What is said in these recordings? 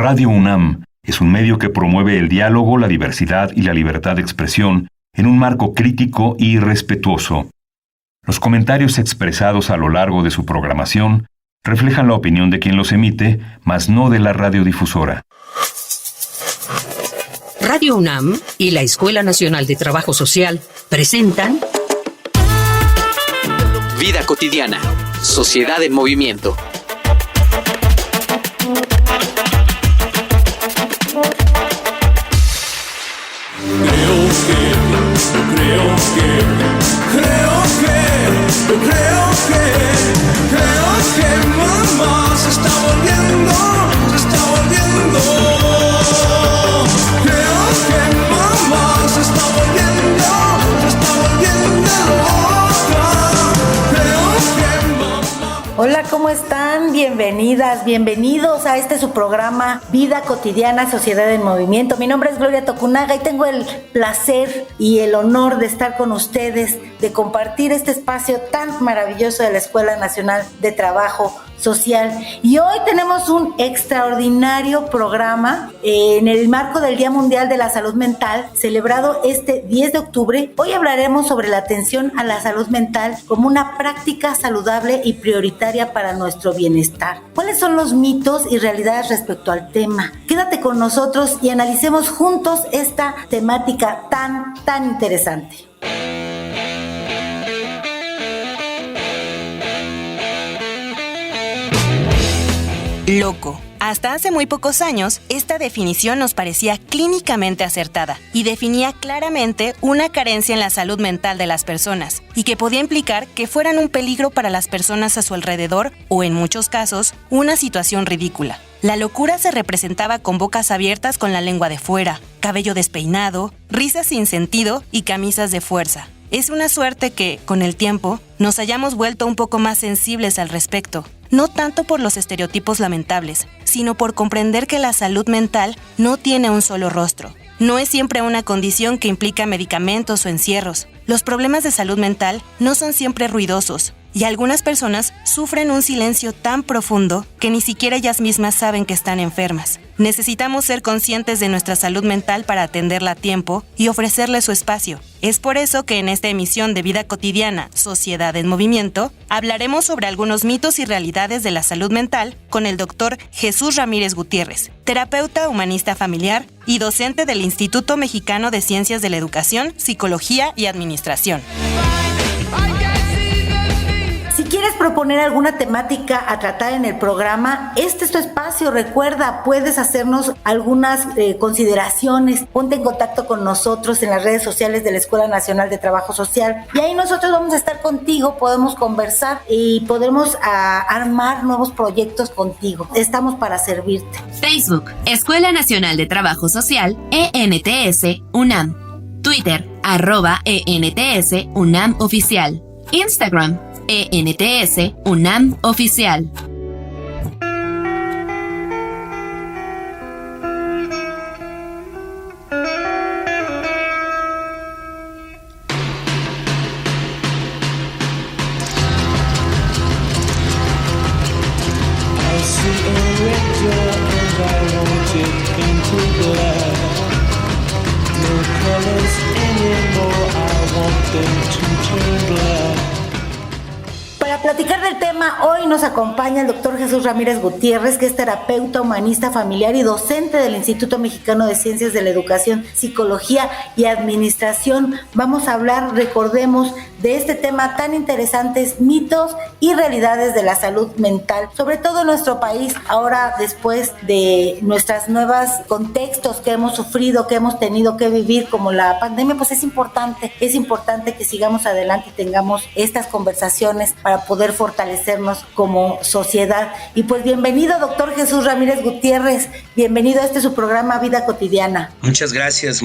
Radio UNAM es un medio que promueve el diálogo, la diversidad y la libertad de expresión en un marco crítico y respetuoso. Los comentarios expresados a lo largo de su programación reflejan la opinión de quien los emite, mas no de la radiodifusora. Radio UNAM y la Escuela Nacional de Trabajo Social presentan Vida cotidiana, sociedad en movimiento. Creo que mamá se está volviendo Creo que mamá se está volviendo loca. Creo que mamá... Hola, ¿cómo están? Bienvenidas, bienvenidos a su programa Vida Cotidiana, Sociedad en Movimiento. Mi nombre es Gloria Tokunaga y tengo el placer y el honor de estar con ustedes, de compartir este espacio tan maravilloso de la Escuela Nacional de Trabajo Social. Y hoy tenemos un extraordinario programa en el marco del Día Mundial de la Salud Mental, celebrado este 10 de octubre. Hoy hablaremos sobre la atención a la salud mental como una práctica saludable y prioritaria para nuestro bienestar. ¿Cuáles son los mitos y realidades respecto al tema? Quédate con nosotros y analicemos juntos esta temática tan interesante. Loco. Hasta hace muy pocos años, esta definición nos parecía clínicamente acertada y definía claramente una carencia en la salud mental de las personas y que podía implicar que fueran un peligro para las personas a su alrededor o, en muchos casos, una situación ridícula. La locura se representaba con bocas abiertas con la lengua de fuera, cabello despeinado, risas sin sentido y camisas de fuerza. Es una suerte que, con el tiempo, nos hayamos vuelto un poco más sensibles al respecto. No tanto por los estereotipos lamentables, sino por comprender que la salud mental no tiene un solo rostro. No es siempre una condición que implica medicamentos o encierros. Los problemas de salud mental no son siempre ruidosos, y algunas personas sufren un silencio tan profundo que ni siquiera ellas mismas saben que están enfermas. Necesitamos ser conscientes de nuestra salud mental para atenderla a tiempo y ofrecerle su espacio. Es por eso que en esta emisión de Vida Cotidiana, Sociedad en Movimiento, hablaremos sobre algunos mitos y realidades de la salud mental con el Dr. Jesús Ramírez Gutiérrez, terapeuta humanista familiar y docente del Instituto Mexicano de Ciencias de la Educación, Psicología y Administración. Si quieres proponer alguna temática a tratar en el programa, este es tu espacio. Recuerda, puedes hacernos algunas consideraciones. Ponte en contacto con nosotros en las redes sociales de la Escuela Nacional de Trabajo Social y ahí nosotros vamos a estar contigo, podemos conversar y podremos armar nuevos proyectos contigo. Estamos para servirte. Facebook, Escuela Nacional de Trabajo Social, ENTS, UNAM. Twitter, @ENTS, UNAM Oficial. Instagram, ENTS, UNAM Oficial. Para platicar del tema, hoy nos acompaña el doctor Jesús Ramírez Gutiérrez, que es terapeuta humanista familiar y docente del Instituto Mexicano de Ciencias de la Educación, Psicología y Administración. Vamos a hablar, recordemos, de este tema tan interesante, mitos y realidades de la salud mental, sobre todo en nuestro país, ahora después de nuestros nuevos contextos que hemos sufrido, que hemos tenido que vivir, como la pandemia. Pues es importante que sigamos adelante y tengamos estas conversaciones para poder fortalecernos como sociedad. Y pues bienvenido, doctor Jesús Ramírez Gutiérrez, bienvenido a su programa Vida Cotidiana. Muchas gracias,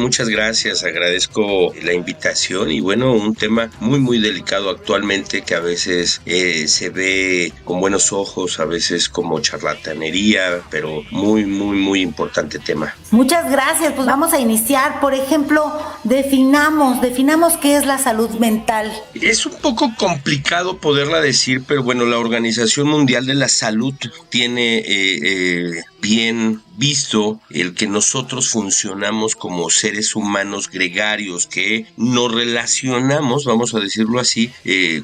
agradezco la invitación y bueno, un tema muy delicado actualmente que a veces se ve con buenos ojos, a veces como charlatanería, pero muy importante tema. Muchas gracias, pues vamos a iniciar. Por ejemplo, definamos qué es la salud mental. Es un poco complicado poderla decir, pero bueno, la Organización Mundial de la Salud tiene bien visto el que nosotros funcionamos como seres humanos gregarios, que nos relacionamos, vamos a decirlo así,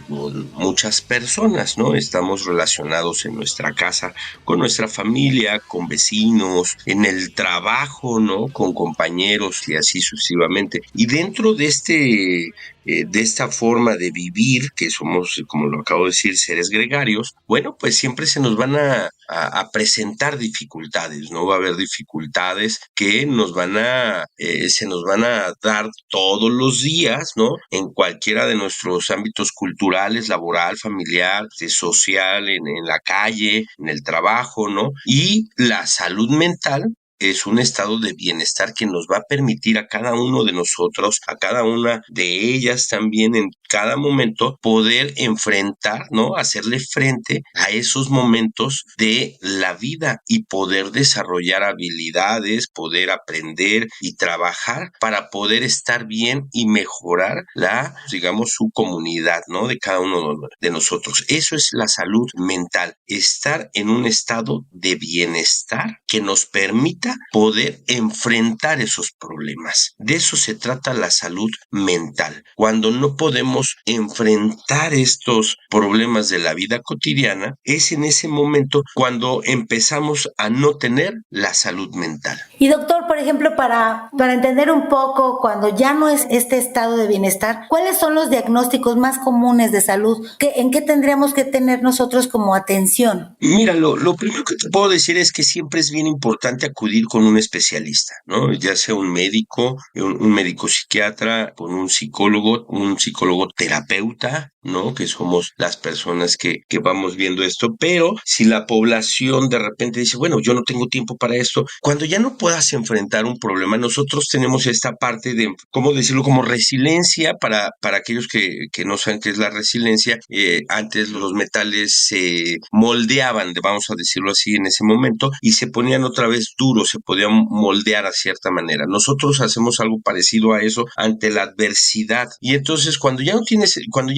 con muchas personas, ¿no? Estamos relacionados en nuestra casa, con nuestra familia, con vecinos, en el trabajo, ¿no? Con compañeros y así sucesivamente. Y dentro de esta forma de vivir, que somos, como lo acabo de decir, seres gregarios, bueno, pues siempre se nos van a presentar dificultades, ¿no? Va a haber dificultades que se nos van a dar todos los días, ¿no? En cualquiera de nuestros ámbitos culturales, laboral, familiar, social, en la calle, en el trabajo, ¿no? Y la salud mental es un estado de bienestar que nos va a permitir a cada uno de nosotros, a cada una de ellas también en cada momento, poder enfrentar, ¿no? Hacerle frente a esos momentos de la vida y poder desarrollar habilidades, poder aprender y trabajar para poder estar bien y mejorar su comunidad, ¿no? De cada uno de nosotros. Eso es la salud mental, estar en un estado de bienestar que nos permita poder enfrentar esos problemas. De eso se trata la salud mental. Cuando no podemos enfrentar estos problemas de la vida cotidiana, es en ese momento cuando empezamos a no tener la salud mental. Y doctor, por ejemplo, para entender un poco, cuando ya no es este estado de bienestar, ¿cuáles son los diagnósticos más comunes de salud? ¿En qué tendríamos que tener nosotros como atención? Mira, lo primero que te puedo decir es que siempre es bien importante acudir con un especialista, ¿no? Ya sea un médico psiquiatra, con un psicólogo terapeuta, ¿no? Que somos las personas que vamos viendo esto, pero si la población de repente dice, bueno, yo no tengo tiempo para esto, cuando ya no puedas enfrentar un problema, nosotros tenemos esta parte de, ¿cómo decirlo? Como resiliencia para aquellos que no saben qué es la resiliencia. Antes los metales se moldeaban, vamos a decirlo así, en ese momento, y se ponían otra vez duros, se podían moldear a cierta manera. Nosotros hacemos algo parecido a eso ante la adversidad, y entonces cuando ya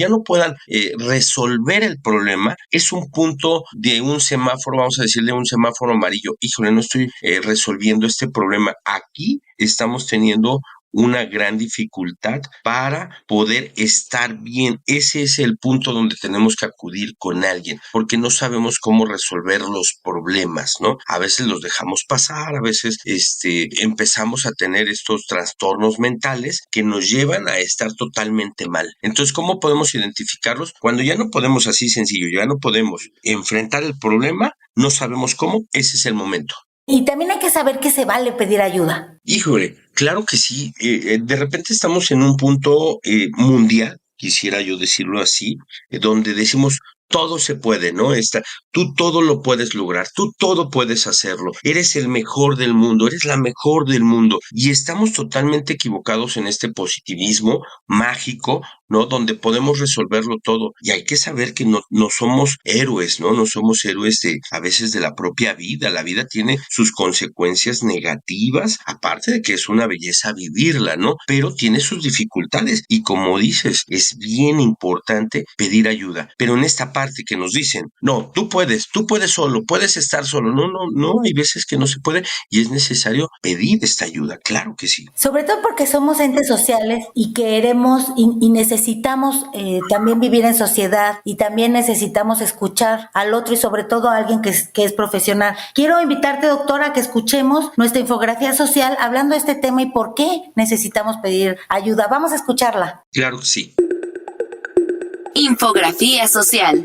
no puedan resolver el problema, es un punto de un semáforo, vamos a decirle un semáforo amarillo. Híjole, no estoy resolviendo este problema. Aquí estamos teniendo una gran dificultad para poder estar bien. Ese es el punto donde tenemos que acudir con alguien, porque no sabemos cómo resolver los problemas, ¿no? A veces los dejamos pasar, a veces empezamos a tener estos trastornos mentales que nos llevan a estar totalmente mal. Entonces, ¿cómo podemos identificarlos? Cuando ya no podemos, así sencillo, ya no podemos enfrentar el problema, no sabemos cómo, ese es el momento. Y también hay que saber que se vale pedir ayuda. Híjole, claro que sí. De repente estamos en un punto mundial, quisiera yo decirlo así, donde decimos todo se puede, ¿no? Tú todo lo puedes lograr, tú todo puedes hacerlo, eres el mejor del mundo, eres la mejor del mundo. Y estamos totalmente equivocados en este positivismo mágico, ¿no? Donde podemos resolverlo todo. Y hay que saber que no somos héroes, ¿no? No somos héroes a veces de la propia vida. La vida tiene sus consecuencias negativas, aparte de que es una belleza vivirla, ¿no? Pero tiene sus dificultades. Y como dices, es bien importante pedir ayuda. Pero en esta parte que nos dicen, no, tú puedes solo, puedes estar solo. No, hay veces que no se puede y es necesario pedir esta ayuda. Claro que sí. Sobre todo porque somos entes sociales y queremos y necesitamos también vivir en sociedad, y también necesitamos escuchar al otro y sobre todo a alguien que es profesional. Quiero invitarte, doctora, a que escuchemos nuestra infografía social hablando de este tema y por qué necesitamos pedir ayuda. Vamos a escucharla. Claro que sí. Infografía social.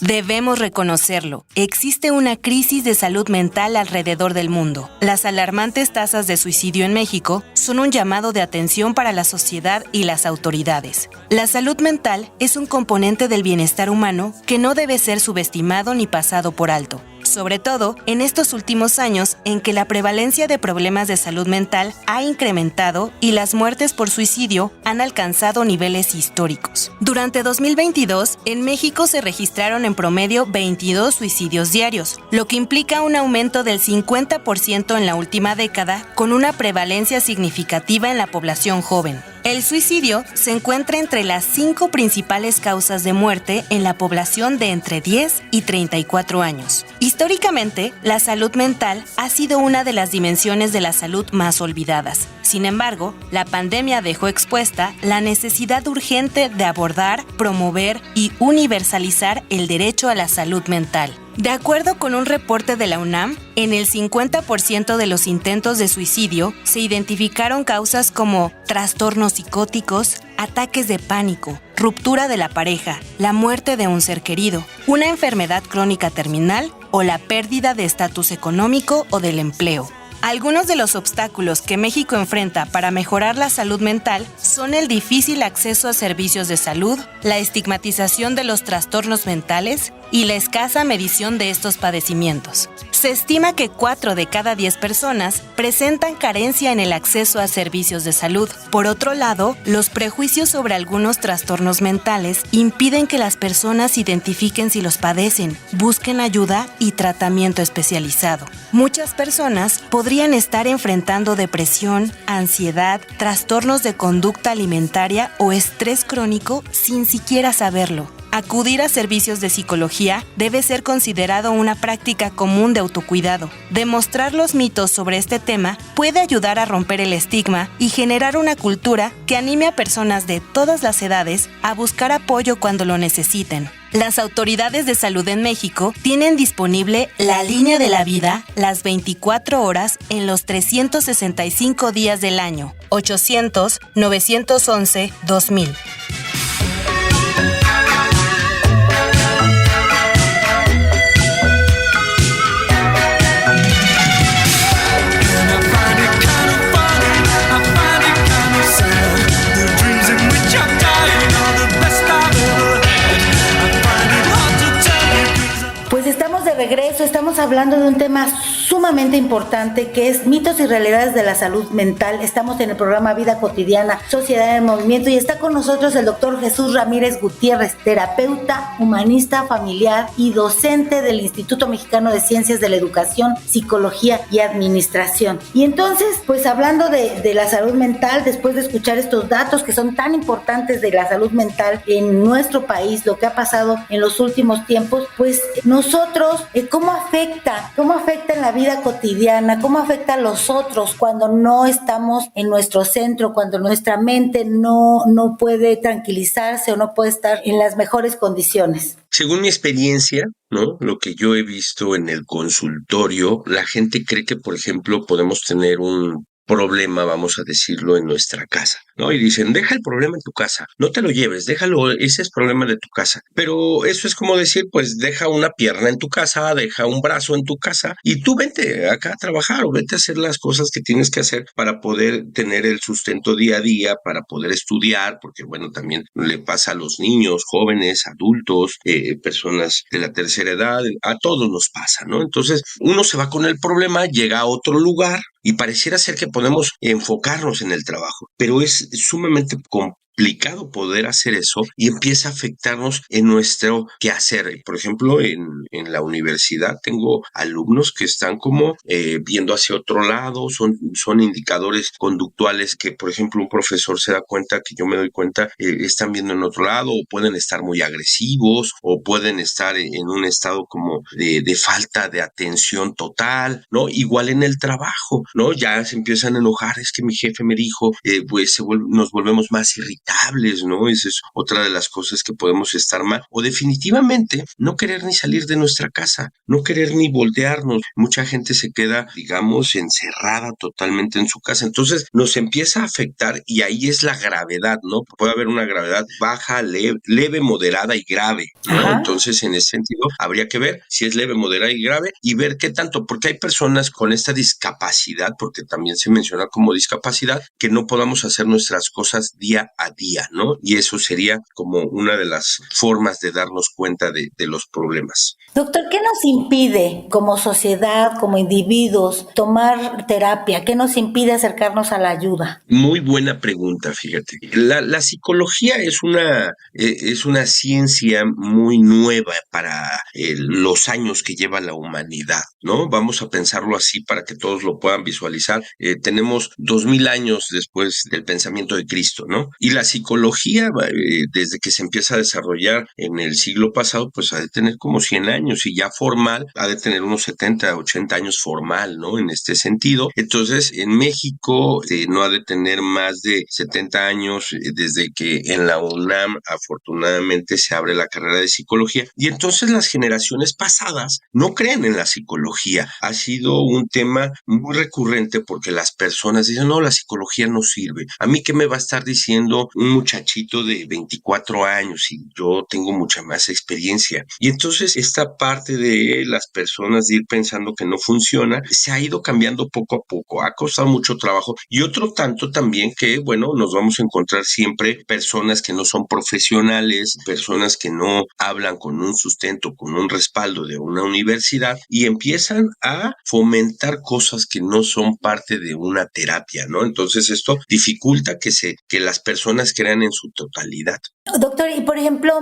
Debemos reconocerlo. Existe una crisis de salud mental alrededor del mundo. Las alarmantes tasas de suicidio en México son un llamado de atención para la sociedad y las autoridades. La salud mental es un componente del bienestar humano que no debe ser subestimado ni pasado por alto. Sobre todo en estos últimos años en que la prevalencia de problemas de salud mental ha incrementado y las muertes por suicidio han alcanzado niveles históricos. Durante 2022, en México se registraron en promedio 22 suicidios diarios, lo que implica un aumento del 50% en la última década, con una prevalencia significativa en la población joven. El suicidio se encuentra entre las 5 principales causas de muerte en la población de entre 10 y 34 años. Históricamente, la salud mental ha sido una de las dimensiones de la salud más olvidadas. Sin embargo, la pandemia dejó expuesta la necesidad urgente de abordar, promover y universalizar el derecho a la salud mental. De acuerdo con un reporte de la UNAM, en el 50% de los intentos de suicidio se identificaron causas como trastornos psicóticos, ataques de pánico, ruptura de la pareja, la muerte de un ser querido, una enfermedad crónica terminal o la pérdida de estatus económico o del empleo. Algunos de los obstáculos que México enfrenta para mejorar la salud mental son el difícil acceso a servicios de salud, la estigmatización de los trastornos mentales y la escasa medición de estos padecimientos. Se estima que 4 de cada 10 personas presentan carencia en el acceso a servicios de salud. Por otro lado, los prejuicios sobre algunos trastornos mentales impiden que las personas identifiquen si los padecen, busquen ayuda y tratamiento especializado. Muchas personas podrían estar enfrentando depresión, ansiedad, trastornos de conducta alimentaria o estrés crónico sin siquiera saberlo. Acudir a servicios de psicología debe ser considerado una práctica común de autocuidado. Demostrar los mitos sobre este tema puede ayudar a romper el estigma y generar una cultura que anime a personas de todas las edades a buscar apoyo cuando lo necesiten. Las autoridades de salud en México tienen disponible la línea de la vida las 24 horas en los 365 días del año. 800-911-2000. Estamos de regreso, estamos hablando de un tema sumamente importante que es mitos y realidades de la salud mental. Estamos en el programa Vida Cotidiana, Sociedad en Movimiento, y está con nosotros el doctor Jesús Ramírez Gutiérrez, terapeuta, humanista familiar y docente del Instituto Mexicano de Ciencias de la Educación, Psicología y Administración. Y entonces, pues hablando de la salud mental, después de escuchar estos datos que son tan importantes de la salud mental en nuestro país, lo que ha pasado en los últimos tiempos, pues nosotros, ¿cómo afecta en la vida cotidiana? ¿Cómo afecta a los otros cuando no estamos en nuestro centro, cuando nuestra mente no puede tranquilizarse o no puede estar en las mejores condiciones? Según mi experiencia, ¿no? Lo que yo he visto en el consultorio, la gente cree que, por ejemplo, podemos tener un problema, vamos a decirlo, en nuestra casa, ¿no? Y dicen, deja el problema en tu casa, no te lo lleves, déjalo, ese es problema de tu casa. Pero eso es como decir, pues deja una pierna en tu casa, deja un brazo en tu casa y tú vente acá a trabajar o vete a hacer las cosas que tienes que hacer para poder tener el sustento día a día, para poder estudiar, porque bueno, también le pasa a los niños, jóvenes, adultos, personas de la tercera edad, a todos nos pasa, ¿no? Entonces uno se va con el problema, llega a otro lugar y pareciera ser que podemos enfocarnos en el trabajo, pero es sumamente complicado poder hacer eso y empieza a afectarnos en nuestro quehacer. Por ejemplo, en la universidad tengo alumnos que están como viendo hacia otro lado, son indicadores conductuales que, por ejemplo, un profesor se da cuenta, que yo me doy cuenta, están viendo en otro lado, o pueden estar muy agresivos, o pueden estar en un estado como de falta de atención total, ¿no? Igual en el trabajo, ¿no? Ya se empiezan a enojar, es que mi jefe me dijo, pues nos volvemos más irritables, ¿no? Esa es otra de las cosas que podemos estar mal. O definitivamente no querer ni salir de nuestra casa, no querer ni voltearnos. Mucha gente se queda, digamos, encerrada totalmente en su casa. Entonces nos empieza a afectar y ahí es la gravedad, ¿no? Puede haber una gravedad baja, leve, moderada y grave, ¿no? Ajá. Entonces, en ese sentido, habría que ver si es leve, moderada y grave y ver qué tanto, porque hay personas con esta discapacidad, porque también se menciona como discapacidad, que no podamos hacer nuestras cosas día a día, ¿no? Y eso sería como una de las formas de darnos cuenta de los problemas. Doctor, ¿qué nos impide como sociedad, como individuos, tomar terapia? ¿Qué nos impide acercarnos a la ayuda? Muy buena pregunta, fíjate. La psicología es una ciencia muy nueva para los años que lleva la humanidad, ¿no? Vamos a pensarlo así para que todos lo puedan visualizar. Tenemos 2000 años después del pensamiento de Cristo, ¿no? Y la psicología, desde que se empieza a desarrollar en el siglo pasado, pues ha de tener como 100 años y ya formal ha de tener unos 70, 80 años formal, ¿no? En este sentido. Entonces, en México no ha de tener más de 70 años desde que en la UNAM afortunadamente se abre la carrera de psicología. Y entonces las generaciones pasadas no creen en la psicología. Ha sido un tema muy recurrente porque las personas dicen, no, la psicología no sirve. ¿A mí qué me va a estar diciendo un muchachito de 24 años y yo tengo mucha más experiencia? Y entonces esta parte de las personas de ir pensando que no funciona se ha ido cambiando poco a poco. Ha costado mucho trabajo y otro tanto también que, bueno, nos vamos a encontrar siempre personas que no son profesionales, personas que no hablan con un sustento, con un respaldo de una universidad y empiezan a fomentar cosas que no son parte de una terapia, ¿no? Entonces esto dificulta que las personas crean en su totalidad. Doctor, y por ejemplo,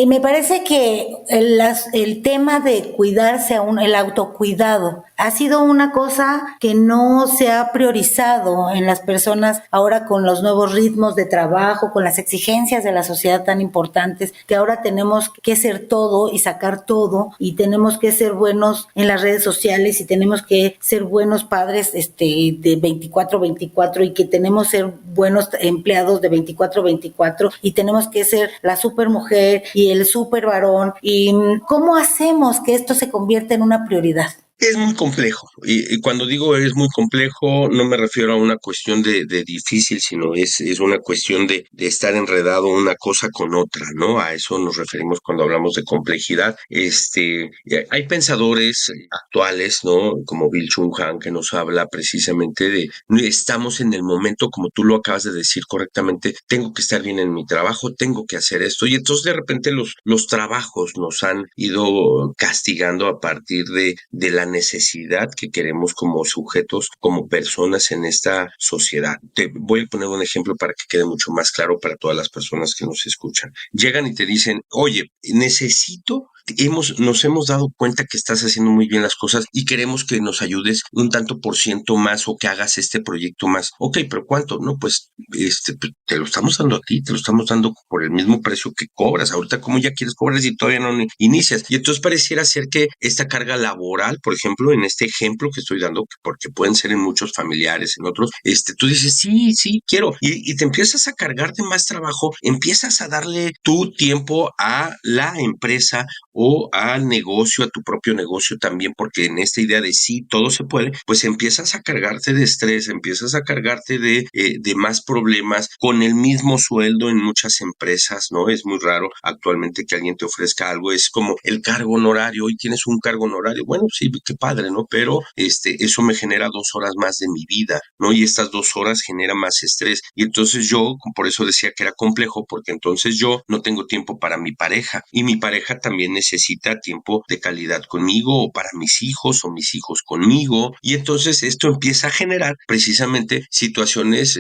me parece que el tema de cuidarse el autocuidado, ha sido una cosa que no se ha priorizado en las personas ahora con los nuevos ritmos de trabajo, con las exigencias de la sociedad tan importantes, que ahora tenemos que ser todo y sacar todo, y tenemos que ser buenos en las redes sociales, y tenemos que ser buenos padres de 24/24, y que tenemos que ser buenos empleados de 24/24, y tenemos que ser la super mujer y el super varón. ¿Y cómo hacemos que esto se convierta en una prioridad? Es muy complejo, y cuando digo es muy complejo no me refiero a una cuestión de difícil, sino es una cuestión de estar enredado una cosa con otra, ¿no? A eso nos referimos cuando hablamos de complejidad. Hay pensadores actuales, ¿no? Como Byung Chul Han, que nos habla precisamente de estamos en el momento, como tú lo acabas de decir correctamente, tengo que estar bien en mi trabajo, tengo que hacer esto, y entonces de repente los trabajos nos han ido castigando a partir de la necesidad que queremos como sujetos, como personas en esta sociedad. Te voy a poner un ejemplo para que quede mucho más claro para todas las personas que nos escuchan. Llegan y te dicen, oye, nos hemos dado cuenta que estás haciendo muy bien las cosas y queremos que nos ayudes un tanto por ciento más o que hagas este proyecto más. Ok, pero ¿cuánto? No, pues te lo estamos dando a ti, te lo estamos dando por el mismo precio que cobras. Ahorita, ¿cómo ya quieres cobrar si todavía no inicias? Y entonces pareciera ser que esta carga laboral, por ejemplo, en este ejemplo que estoy dando, porque pueden ser en muchos familiares, en otros, tú dices, sí, quiero. Y te empiezas a cargar de más trabajo, empiezas a darle tu tiempo a la empresa o al negocio, a tu propio negocio también, porque en esta idea de sí, todo se puede, pues empiezas a cargarte de estrés, empiezas a cargarte de más problemas con el mismo sueldo en muchas empresas, ¿no? Es muy raro actualmente que alguien te ofrezca algo, es como el cargo honorario, hoy tienes un cargo honorario, bueno, sí, qué padre, ¿no? Pero eso me genera 2 horas más de mi vida, ¿no? Y estas 2 horas generan más estrés, y entonces yo, por eso decía que era complejo, porque entonces yo no tengo tiempo para mi pareja, y mi pareja también necesita tiempo de calidad conmigo, o para mis hijos, o mis hijos conmigo, y entonces esto empieza a generar precisamente situaciones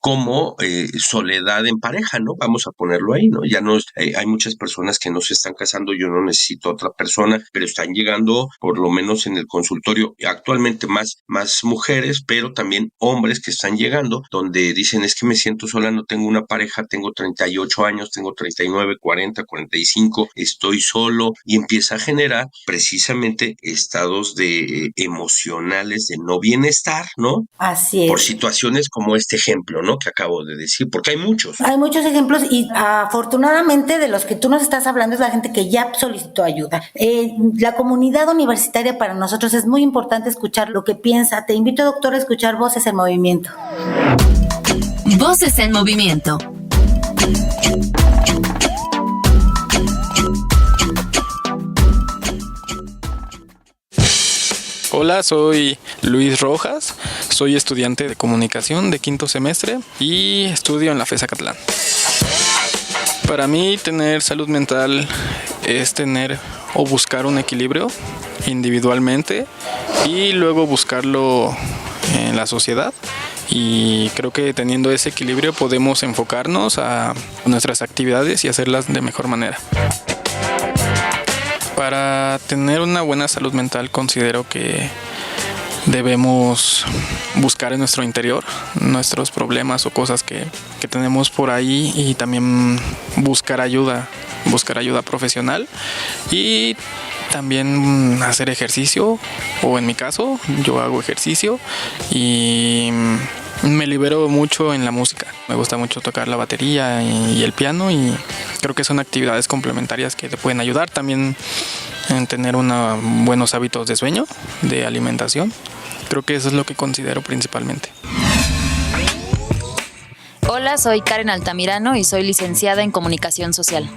como soledad en pareja, ¿no? Vamos a ponerlo ahí, ¿no? Ya no hay muchas personas que no se están casando, yo no necesito otra persona, pero están llegando, por lo menos en el consultorio, actualmente más mujeres, pero también hombres que están llegando, donde dicen, es que me siento sola, no tengo una pareja, tengo 38 años, tengo 39, 40, 45, estoy solo, y empieza a generar precisamente estados de emocionales de no bienestar, ¿no? Así es. Por situaciones como este ejemplo, ¿no? Que acabo de decir, porque hay muchos. Hay muchos ejemplos, y afortunadamente de los que tú nos estás hablando es la gente que ya solicitó ayuda. La comunidad universitaria para nosotros es muy importante escuchar lo que piensa. Te invito, doctor, a escuchar Voces en Movimiento. Voces en Movimiento. Hola, soy Luis Rojas, Soy estudiante de comunicación de 5º semestre y estudio en la FES Acatlán. Para mí, tener salud mental es tener o buscar un equilibrio individualmente y luego buscarlo en la sociedad. Y creo que teniendo ese equilibrio podemos enfocarnos a nuestras actividades y hacerlas de mejor manera. Para tener una buena salud mental considero que debemos buscar en nuestro interior nuestros problemas o cosas que tenemos por ahí y también buscar ayuda profesional y también hacer ejercicio, o en mi caso yo hago ejercicio y me libero mucho en la música. Me gusta mucho tocar la batería y el piano y creo que son actividades complementarias que te pueden ayudar también en tener buenos hábitos de sueño, de alimentación. Creo que eso es lo que considero principalmente. Hola, soy Karen Altamirano y soy licenciada en Comunicación Social.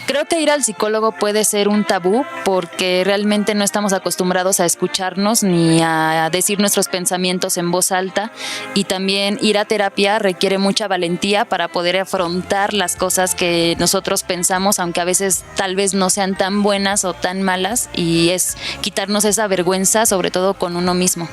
Creo que ir al psicólogo puede ser un tabú porque realmente no estamos acostumbrados a escucharnos ni a decir nuestros pensamientos en voz alta, y también ir a terapia requiere mucha valentía para poder afrontar las cosas que nosotros pensamos, aunque a veces tal vez no sean tan buenas o tan malas, y es quitarnos esa vergüenza, sobre todo con uno mismo.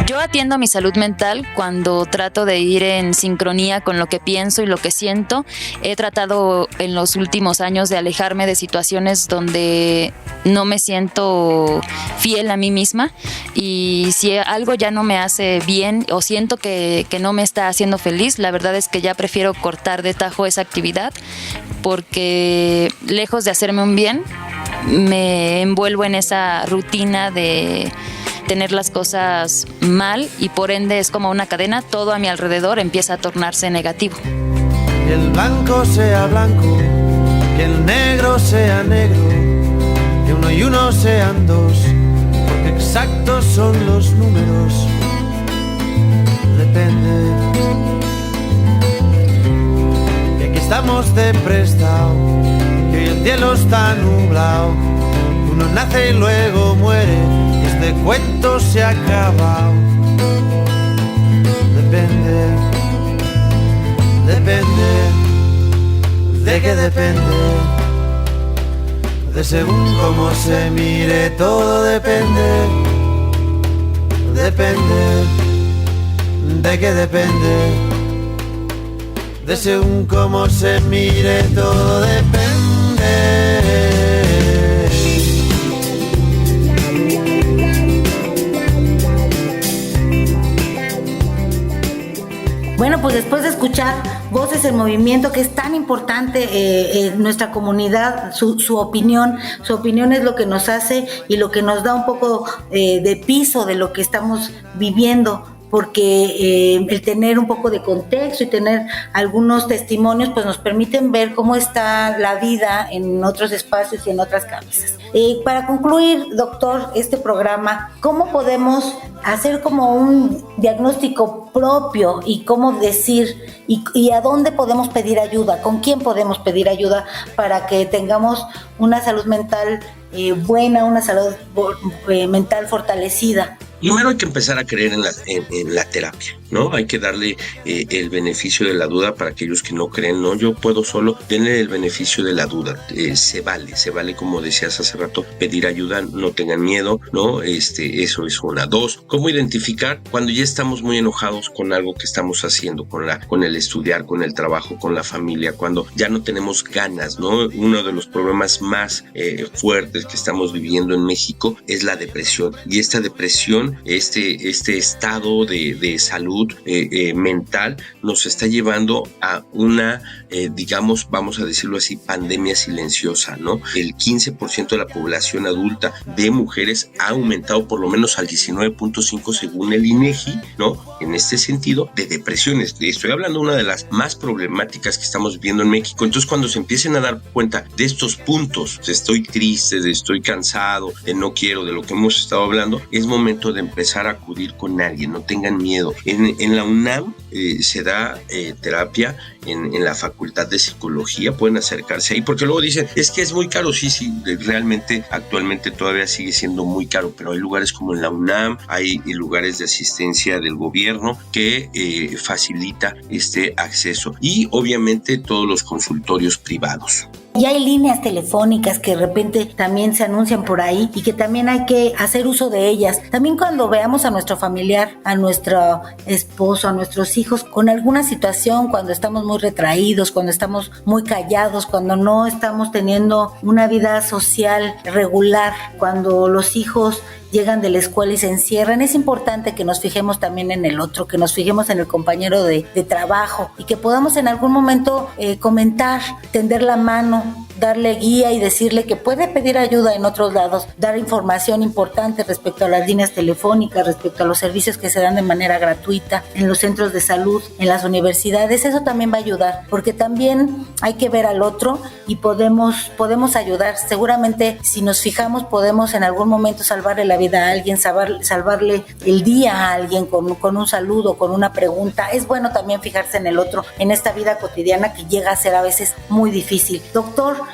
Yo atiendo mi salud mental cuando trato de ir en sincronía con lo que pienso y lo que siento. He tratado en los últimos años de alejarme de situaciones donde no me siento fiel a mí misma, y si algo ya no me hace bien o siento que no me está haciendo feliz, la verdad es que ya prefiero cortar de tajo esa actividad, porque lejos de hacerme un bien, me envuelvo en esa rutina de tener las cosas mal, y por ende es como una cadena, todo a mi alrededor empieza a tornarse negativo. Que el blanco sea blanco, que el negro sea negro, que uno y uno sean dos, porque exactos son los números. Depende. Y aquí estamos de prestado, que hoy el cielo está nublado, uno nace y luego muere, este cuento se ha acabado. Depende, ¿de qué depende? De según cómo se mire, todo depende. ¿De qué depende? De según cómo se mire, todo depende. Bueno, pues después de escuchar Voces en Movimiento, que es tan importante en nuestra comunidad, su opinión es lo que nos hace y lo que nos da un poco de piso de lo que estamos viviendo, porque el tener un poco de contexto y tener algunos testimonios pues nos permiten ver cómo está la vida en otros espacios y en otras cabezas. Para concluir, doctor, este programa, ¿cómo podemos hacer como un diagnóstico propio y cómo decir y a dónde podemos pedir ayuda, con quién podemos pedir ayuda para que tengamos una salud mental buena, una salud mental fortalecida? Primero hay que empezar a creer en la terapia, ¿no? Hay que darle el beneficio de la duda para aquellos que no creen, no, yo puedo solo, denle el beneficio de la duda. Se vale, como decías hace rato, pedir ayuda, no tengan miedo, ¿no? Eso es una. Dos, ¿cómo identificar cuando ya estamos muy enojados con algo que estamos haciendo, con el estudiar, con el trabajo, con la familia, cuando ya no tenemos ganas, ¿no? Uno de los problemas más fuertes que estamos viviendo en México es la depresión, y esta depresión, este estado de salud mental nos está llevando a una, digamos, vamos a decirlo así, pandemia silenciosa, ¿no? El 15% de la población adulta de mujeres ha aumentado por lo menos al 19.5% según el INEGI, ¿no? En este sentido, de depresiones. Estoy hablando de una de las más problemáticas que estamos viviendo en México. Entonces, cuando se empiecen a dar cuenta de estos puntos, de estoy triste, de estoy cansado, de no quiero, de lo que hemos estado hablando, es momento de empezar a acudir con alguien, no tengan miedo. En la UNAM se da terapia en la Facultad de Psicología, pueden acercarse ahí, porque luego dicen, es que es muy caro. Sí, realmente actualmente todavía sigue siendo muy caro, pero hay lugares como en la UNAM, hay lugares de asistencia del gobierno que facilita este acceso, y obviamente todos los consultorios privados. Y hay líneas telefónicas que de repente también se anuncian por ahí y que también hay que hacer uso de ellas. También cuando veamos a nuestro familiar, a nuestro esposo, a nuestros hijos con alguna situación, cuando estamos muy retraídos, cuando estamos muy callados, cuando no estamos teniendo una vida social regular, cuando los hijos llegan de la escuela y se encierran, es importante que nos fijemos también en el otro, que nos fijemos en el compañero de trabajo y que podamos en algún momento comentar, tender la mano, darle guía y decirle que puede pedir ayuda en otros lados, dar información importante respecto a las líneas telefónicas, respecto a los servicios que se dan de manera gratuita en los centros de salud, en las universidades. Eso también va a ayudar, porque también hay que ver al otro y podemos ayudar. Seguramente si nos fijamos podemos en algún momento salvarle la vida a alguien, salvarle el día a alguien con un saludo, con una pregunta. Es bueno también fijarse en el otro en esta vida cotidiana que llega a ser a veces muy difícil. Doctor,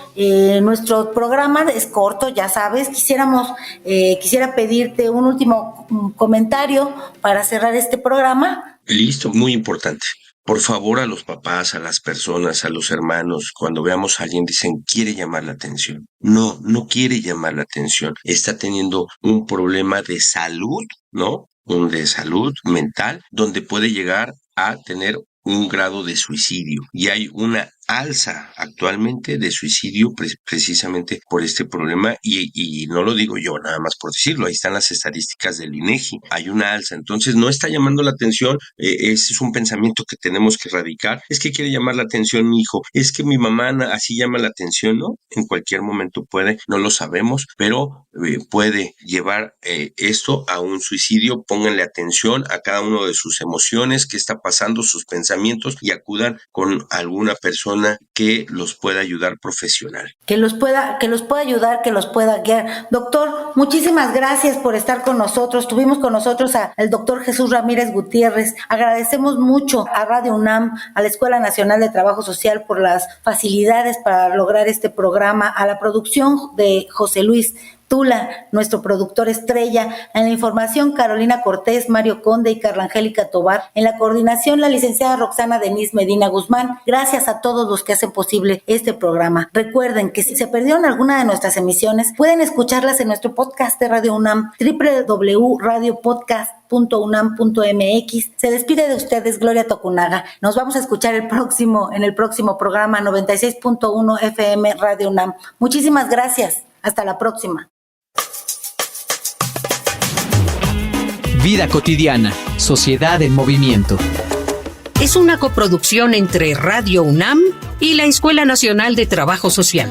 nuestro programa es corto, ya sabes. Quisiera pedirte un último comentario para cerrar este programa. Listo, muy importante. Por favor, a los papás, a las personas, a los hermanos, cuando veamos a alguien dicen, quiere llamar la atención. No quiere llamar la atención. Está teniendo un problema de salud, ¿no? De salud mental, donde puede llegar a tener un grado de suicidio. Y hay una alza actualmente de suicidio precisamente por este problema, y no lo digo yo nada más por decirlo, ahí están las estadísticas del INEGI, hay una alza. Entonces no está llamando la atención. Ese es un pensamiento que tenemos que erradicar. Es que quiere llamar la atención mi hijo, es que mi mamá así llama la atención, ¿no? En cualquier momento puede, no lo sabemos, pero puede llevar esto a un suicidio. Pónganle atención a cada uno de sus emociones, qué está pasando, sus pensamientos, y acudan con alguna persona que los pueda ayudar profesional. Que los pueda ayudar, que los pueda guiar. Doctor, muchísimas gracias por estar con nosotros. Tuvimos con nosotros al doctor Jesús Ramírez Gutiérrez. Agradecemos mucho a Radio UNAM, a la Escuela Nacional de Trabajo Social por las facilidades para lograr este programa, a la producción de José Luis Tula, nuestro productor estrella, en la información Carolina Cortés, Mario Conde y Carla Angélica Tobar, en la coordinación la licenciada Roxana Denise Medina Guzmán. Gracias a todos los que hacen posible este programa. Recuerden que si se perdieron alguna de nuestras emisiones, pueden escucharlas en nuestro podcast de Radio UNAM, www.radiopodcast.unam.mx. Se despide de ustedes Gloria Tokunaga. Nos vamos a escuchar en el próximo programa 96.1 FM Radio UNAM. Muchísimas gracias. Hasta la próxima. Vida cotidiana, sociedad en movimiento. Es una coproducción entre Radio UNAM y la Escuela Nacional de Trabajo Social.